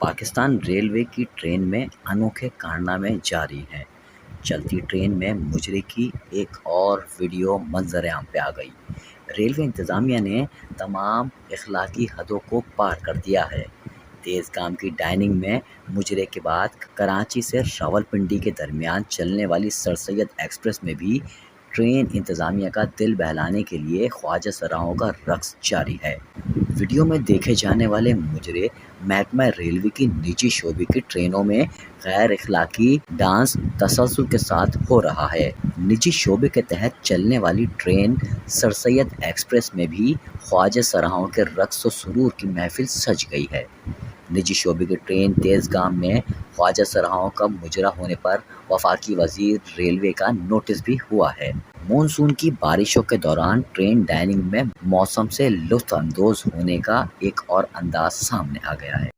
Pakistan railway کی train میں انوکھے کارنامے جاری ہیں۔ چلتی ٹرین میں مجرے کی ایک اور ویڈیو منظر عام پہ آ گئی۔ ریلوے انتظامیہ نے تمام اخلاقی حدوں کو پار کر دیا ہے۔ تیز گام کی ڈائننگ میں مجرے کے بعد کراچی سے راولپنڈی کے درمیان چلنے والی سر سید ایکسپریس میں بھی ٹرین انتظامیہ کا دل بہلانے کے لیے خواجہ سراہوں کا رقص جاری ہے۔ ویڈیو میں دیکھے جانے والے مجرے محکمہ ریلوے کی نجی شعبے کی ٹرینوں میں غیر اخلاقی ڈانس تسلسل کے ساتھ ہو رہا ہے۔ نجی شعبے کے تحت چلنے والی ٹرین سر سید ایکسپریس میں بھی خواجہ سراہوں کے رقص و سرور کی محفل سج گئی ہے۔ نجی شعبے کی ٹرین تیز گام میں خواجہ سراہوں کا مجرا ہونے پر وفاقی وزیر ریلوے کا نوٹس بھی ہوا ہے۔ مونسون کی بارشوں کے دوران ٹرین ڈائننگ میں موسم سے لطف اندوز ہونے کا ایک اور انداز سامنے آ گیا ہے۔